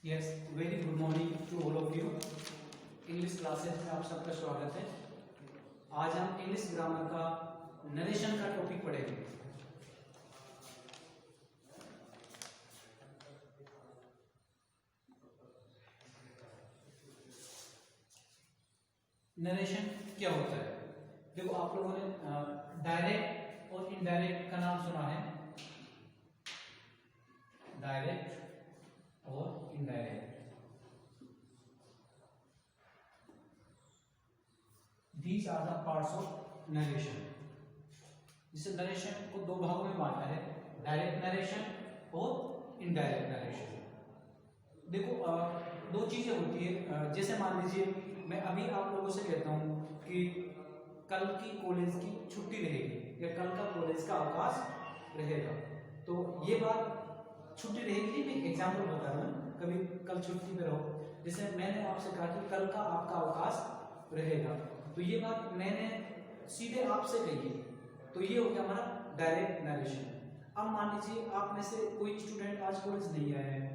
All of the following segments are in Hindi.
Yes, very good morning to all of you. English classes में आप सबका स्वागत है। आज हम इंग्लिश ग्रामर का नरेशन का टॉपिक पढ़ेंगे। नरेशन क्या होता है? देखो, आप लोगों ने डायरेक्ट और इनडायरेक्ट का नाम सुना है। डायरेक्ट और indirect, these are the parts of narration. जिसे नरेशन को दो भागों में बांटा है, डायरेक्ट नरेशन और इनडायरेक्ट नरेशन। देखो, दो चीजें होती है। जैसे मान लीजिए मैं अभी आप लोगों से कहता हूं कि कल की कॉलेज की छुट्टी रहेगी या कल का कॉलेज का अवकाश रहेगा, तो ये बात छुट्टी रहेगी, मैं एग्जाम्पल बता रहा हूँ। कभी कल छुट्टी पे रहो, जैसे मैंने आपसे कहा कि कल का आपका अवकाश रहेगा, तो ये बात मैंने सीधे आपसे कही है, तो ये हो गया हमारा डायरेक्ट नरेशन। अब मान लीजिए आप में से कोई स्टूडेंट आज कॉलेज नहीं आया है,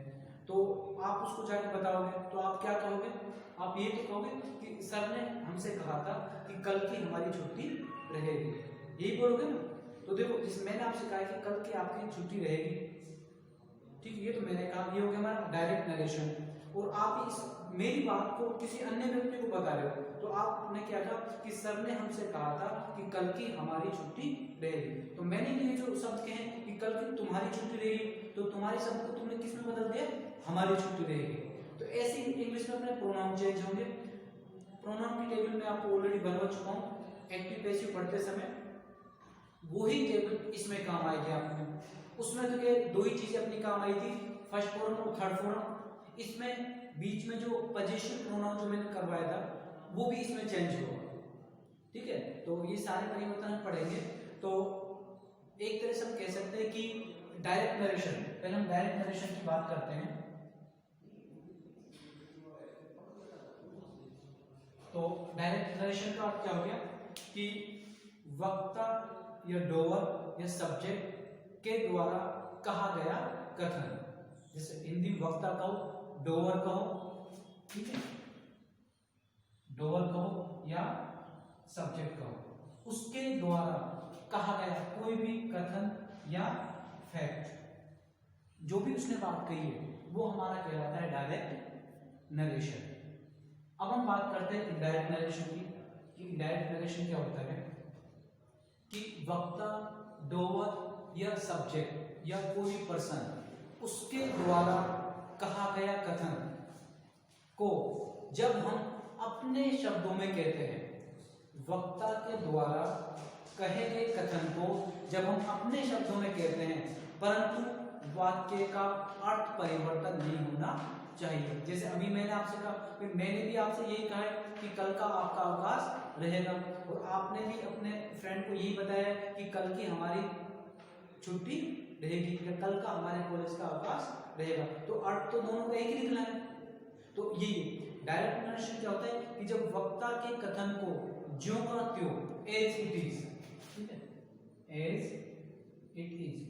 तो आप उसको जाके बताओगे, तो आप क्या कहोगे? आप ये तो कहोगे कि सर ने हमसे कहा था कि कल की हमारी छुट्टी रहेगी, यही बोलोगे ना। तो देखो, जिस मैंने आपसे कहा कि कल की आपकी छुट्टी रहेगी, ठीक, ये तो मैंने कहा, ये हो गया हमारा डायरेक्ट नरेशन। और आप इस मेरी बात को किसी अन्य व्यक्ति को बता रहे हो, तो आपने क्या कहा कि सर ने हमसे कहा था कि कल की हमारी छुट्टी रहेगी। तो मैंने ये जो शब्द कहे कि कल की तुम्हारी छुट्टी रहेगी, तो तुम्हारे शब्द को तुमने किस में बदल दिया? हमारी छुट्टी रहेगी। तो ऐसे ही इंग्लिश में अपने प्रोनाउन चेंज होंगे। प्रोनाउन की टेबल में आपको ऑलरेडी बनवा चुका हूँ एक्टिव पैसिव पढ़ते समय, वही टेबल इसमें काम आएगी आपको। उसमें तो क्या दो ही चीजें अपनी काम आई थी, फर्स्ट फॉर्म और थर्ड फॉर्म। इसमें बीच में जो पोजीशन प्रोनाउन जो मैंने करवाया था, वो भी इसमें चेंज होगा, ठीक है। तो ये सारे परिवर्तन हम पढ़ेंगे। तो एक तरह से हम कह सकते हैं कि डायरेक्ट नरेशन, पहले हम डायरेक्ट नरेशन की बात करते हैं। तो डायरेक्ट नरेशन का अर्थ क्या हो गया कि वक्ता या डोवर या सब्जेक्ट के द्वारा कहा गया कथन, जैसे हिंदी वक्ता कहो, डोवर कहो, ठीक है, डोवर कहो या सब्जेक्ट कहो, उसके द्वारा कहा गया कोई भी कथन या फैक्ट, जो भी उसने बात कही है, वो हमारा कहलाता है डायरेक्ट नरेशन। अब हम बात करते हैं इनडायरेक्ट नरेशन की, कि इनडायरेक्ट नरेशन क्या होता है कि वक्ता, डोवर या सब्जेक्ट या कोई पर्सन, उसके द्वारा कहा गया कथन को जब हम अपने शब्दों में कहते हैं, वक्ता के द्वारा कहे गए कथन को जब हम अपने शब्दों में कहते हैं, परंतु वाक्य का अर्थ परिवर्तन नहीं होना चाहिए। जैसे अभी मैंने आपसे कहा, मैंने भी आपसे यही कहा है कि कल का आपका अवकाश रहेगा, और आपने भी अपने फ्रेंड को यही बताया कि कल की हमारी छुट्टी रहेगी या कल का हमारे कॉलेज का अवकाश रहेगा, तो अर्थ तो दोनों को एक ही निकला है। तो ये डायरेक्ट नरेशन क्या होता है कि जब वक्ता के कथन को ज्यों का त्यों, एज इट इज, ठीक है, एज इट इज,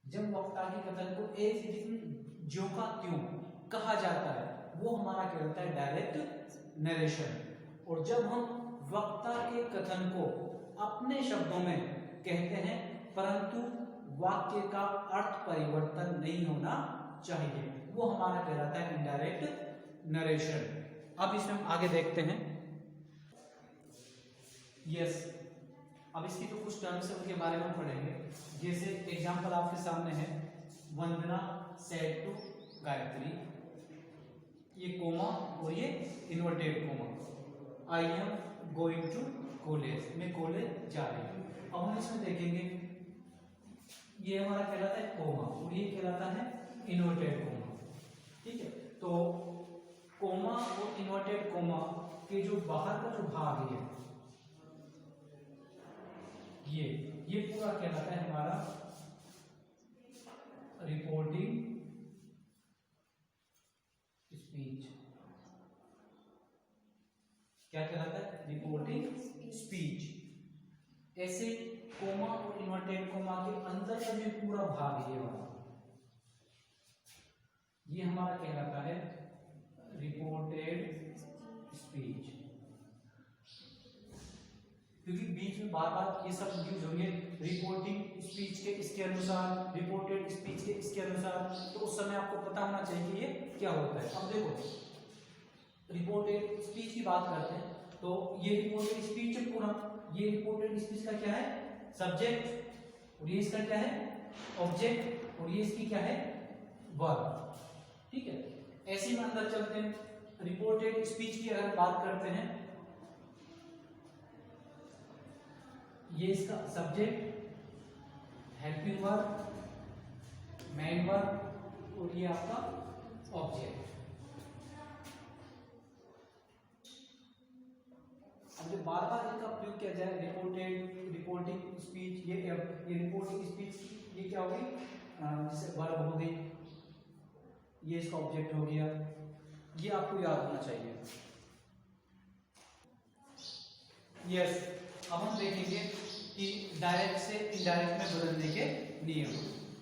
जब वक्ता के कथन को एज इट इज, ज्यों का त्यों कहा जाता है, वो हमारा कहलाता है डायरेक्ट नरेशन। और जब हम वक्ता के कथन को अपने शब्दों में कहते हैं, परंतु वाक्य का अर्थ परिवर्तन नहीं होना चाहिए, वो हमारा कहलाता है इनडायरेक्ट नरेशन। अब इसमें हम आगे देखते हैं। यस, अब इसकी तो कुछ टर्म्स है, उनके बारे में पढ़ेंगे। जैसे एग्जांपल आपके सामने है, वंदना सेड टू गायत्री, ये कोमा और ये inverted comma, I am going to college, मैं कॉलेज जा रही हूँ। अब हम इसमें देखेंगे, ये हमारा कहलाता है कोमा और ये कहलाता है इन्वर्टेड कोमा, ठीक है। तो कोमा और इन्वर्टेड कोमा के जो बाहर का जो भाग है, ये पूरा कहलाता है हमारा रिपोर्टिंग स्पीच। क्या कहलाता है? Reporting speech. ऐसे कोमा और इन्वर्टेड कोमा के अंदर का जो पूरा भाग है, ये वाला ये हमारा कहलाता है रिपोर्टेड स्पीच, क्योंकि बीच में बार बार ये सब यूज होंगे, रिपोर्टिंग स्पीच के इसके अनुसार, रिपोर्टेड स्पीच के इसके अनुसार, तो उस समय आपको पता होना चाहिए कि ये क्या होता है। अब देखो रिपोर्टेड स्पीच की बात करते हैं, तो ये रिपोर्टेड स्पीच है पूरा, ये रिपोर्टेड स्पीच का क्या है, सब्जेक्ट, और ये इसका क्या है, ऑब्जेक्ट, और ये इसकी क्या है, वर्ब। ठीक है, ऐसे में अंदर चलते हैं। रिपोर्टेड स्पीच की अगर बात करते हैं, ये इसका subject, helping verb, main verb, और ये आपका ऑब्जेक्ट। अब जब बार बार इनका प्रयोग किया जाए, रिपोर्टिंग स्पीच, ये रिपोर्टिंग स्पीच ये क्या हो गई, जैसे वर्ब हो गई, ये इसका ऑब्जेक्ट हो गया, ये आपको याद होना चाहिए। यस, अब हम देखेंगे कि डायरेक्ट से इनडायरेक्ट में बदलने के नियम,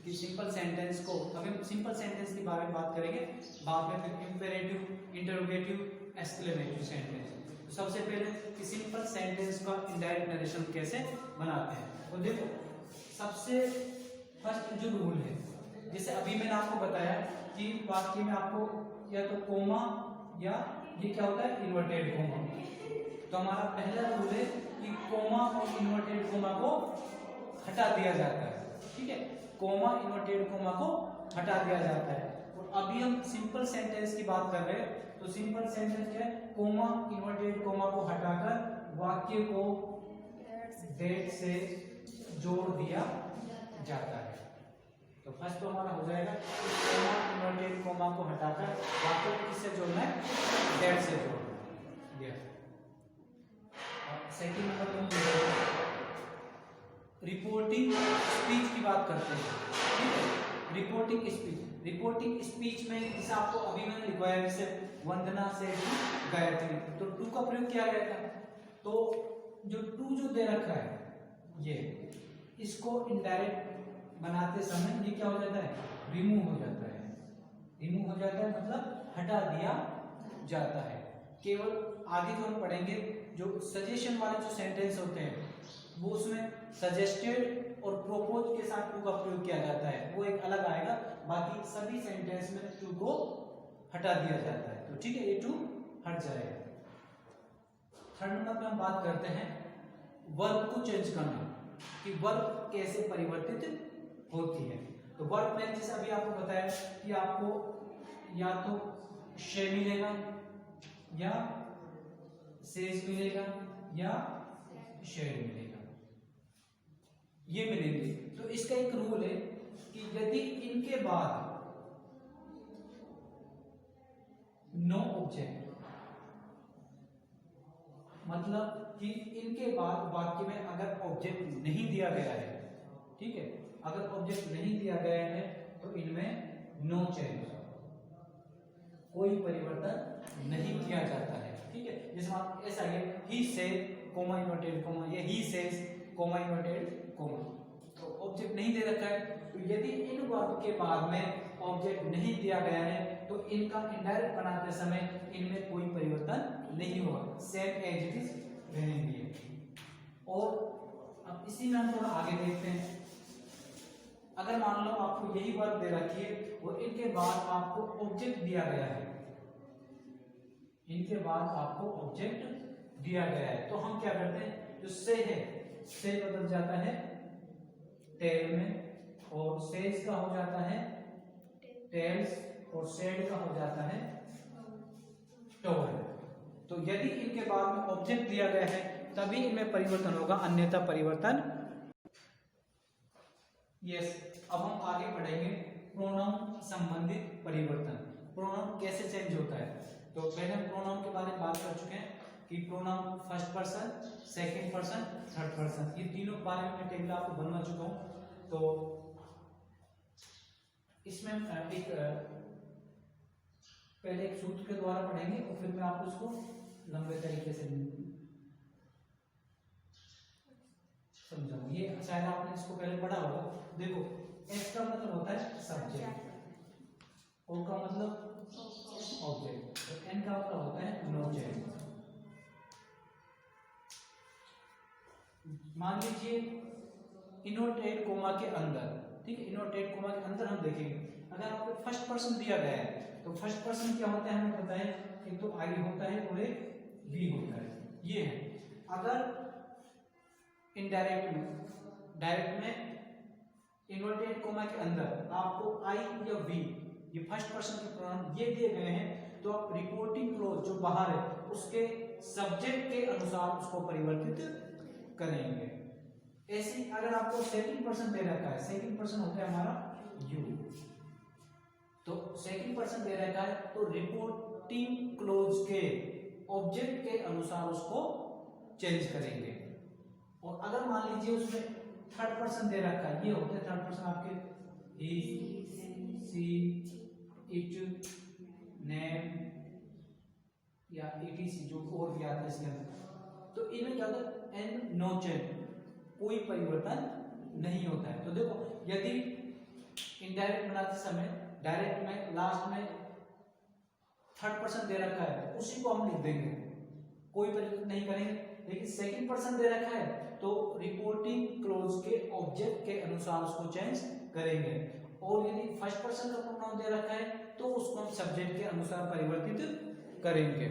कि सिंपल सेंटेंस को, अभी हम सिंपल सेंटेंस के बारे में बात करेंगे, बाद में फिर इंपेरेटिव, इंटरोगेटिव, एक्सक्लेमेटिव सेंटेंस। तो सबसे पहले कि सिंपल सेंटेंस का इनडायरेक्ट नरेशन कैसे बनाते हैं। तो देखो सबसे फर्स्ट जो रूल है, जैसे अभी मैंने आपको बताया कि वाक्य में आपको या तो कोमा या ये क्या होता है, इन्वर्टेड कोमा। तो हमारा पहला रूल है कि कोमा और इन्वर्टेड कोमा को हटा दिया जाता है। ठीक है, कोमा इन्वर्टेड कोमा को हटा दिया जाता है। और अभी हम सिंपल सेंटेंस की बात कर रहे हैं, तो सिंपल सेंटेंस क्या है, कोमा इन्वर्टेड कोमा को हटाकर वाक्य को दैट से जोड़ दिया जाता है। तो फर्स्ट तो हमारा हो जाएगा कोमा इन्वर्टेड कोमा को हटाकर वाक्य को किससे जोड़ना है, दैट से जोड़ना है। सेकंड नंबर हम रिपोर्टिंग स्पीच की बात करते हैं। ठीक है, रिपोर्टिंग स्पीच में जैसे आपको अभी मैंने लिखवाया, जैसे वंदना से गायत्री, तो टू का प्रयोग किया गया था। तो जो टू जो दे रखा है, ये इसको इनडायरेक्ट बनाते समय ये क्या हो जाता है, रिमूव हो जाता है। रिमूव हो जाता है मतलब हटा दिया जाता है। केवल आगे जो हम पढ़ेंगे, जो सजेशन वाले जो सेंटेंस होते हैं, वो उसमें सजेस्टेड और प्रोपोज के साथ टू का प्रयोग किया जाता है, वो एक अलग आएगा। बाकी सभी सेंटेंस में टू को हटा दिया जाता है। तो ठीक है, ये टू हट जाएगा। थर्ड नंबर पे हम बात करते हैं वर्ब को चेंज करना, कि वर्ब कैसे परिवर्तित होती है। तो वर्ब में जैसे अभी आपको बताया कि आपको या तो शे मिलेगा, या सेज मिलेगा, या शेड मिलेगा, ये मिलेंगे। तो इसका एक रूल है कि यदि इनके बाद नो ऑब्जेक्ट, मतलब कि इनके बाद वाक्य में अगर ऑब्जेक्ट नहीं दिया गया है, ठीक है, अगर ऑब्जेक्ट नहीं दिया गया है, तो इनमें नो चेंज, कोई परिवर्तन नहीं किया जाता है। ठीक है, जैसे ऐसा है ही से कोमा इन्वर्टेड कोमा, ये he says coma inverted coma, तो ऑब्जेक्ट नहीं दे रखा है। तो यदि इन वर्ब के बाद में ऑब्जेक्ट नहीं दिया गया है, तो इनका इनडायरेक्ट बनाते समय इनमें कोई परिवर्तन नहीं होगा, सेम एज इट इज रहेंगे। और अब इसी में हम थोड़ा आगे देखते हैं। अगर मान लो आपको यही वर्ब दे रखी है और इनके बाद आपको ऑब्जेक्ट दिया गया है, इनके बाद आपको ऑब्जेक्ट दिया गया है, तो हम क्या करते हैं, जो से है, से बदल जाता है टेल में, और सेज का हो जाता है टेल्स, और सेड का हो जाता है टोल। तो यदि इनके बाद में ऑब्जेक्ट दिया गया है तभी इनमें परिवर्तन होगा, अन्यथा परिवर्तन। यस, अब हम आगे पढ़ेंगे प्रोनाउन संबंधित परिवर्तन। प्रोनाउन कैसे चेंज होता है, तो पहले हम प्रोनाउन के बारे में बात कर चुके हैं कि pronoun first person, second person, third person, ये तीनों के बारे में मैं टेबल आपको बनवा चुका हूं। तो इसमें एक पहले एक सूत्र के द्वारा पढ़ेंगे और फिर मैं आपको इसको लंबे तरीके से समझाऊंगा। ये शायद आपने इसको पहले पढ़ा होगा। देखो, एक्स का मतलब होता है सब्जेक्ट ओ का मतलब ऑब्जेक्ट, तो एन का मतलब होता है नो चेंज। मान लीजिए इनवर्टेड कोमा के अंदर, ठीक है, इनवर्टेड कोमा के अंदर हम देखेंगे, अगर आपको फर्स्ट पर्सन दिया गया है तो फर्स्ट पर्सन क्या होता है हमें पता है, एक तो आई होता है और एक वी होता है, ये है। अगर इनडायरेक्ट में, डायरेक्ट में इनवर्टेड कोमा के अंदर आपको आई या वी, ये फर्स्ट पर्सन के प्रोनाउन ये दिए गए हैं, तो आप रिपोर्टिंग क्लॉज जो बाहर है उसके सब्जेक्ट के अनुसार उसको परिवर्तित करेंगे। ऐसे अगर आपको सेकंड पर्सन दे रखा है, सेकंड पर्सन होता है हमारा यू, तो सेकंड पर्सन दे रखा है तो रिपोर्टिंग क्लॉज के ऑब्जेक्ट के अनुसार उसको चेंज करेंगे। और अगर मान लीजिए उसमें थर्ड पर्सन दे रखा है, ये होते हैं थर्ड पर्सन आपके ही, सी, इट, नेम या ईटीसी जो और भी आता है इसके अंदर, तो इनमें क्या होता है एन नो चेंज, कोई परिवर्तन नहीं होता है। तो देखो यदि इनडायरेक्ट बनाते समय डायरेक्ट में लास्ट में थर्ड पर्सन दे रखा है तो उसी को हम लिख देंगे, कोई परिवर्तन नहीं करेंगे। लेकिन सेकंड पर्सन दे रखा है तो रिपोर्टिंग क्लॉज के ऑब्जेक्ट के अनुसार उसको चेंज करेंगे। और यदि फर्स्ट पर्सन का प्रोनाउन दे रखा है तो उसको हम सब्जेक्ट के अनुसार परिवर्तित करेंगे।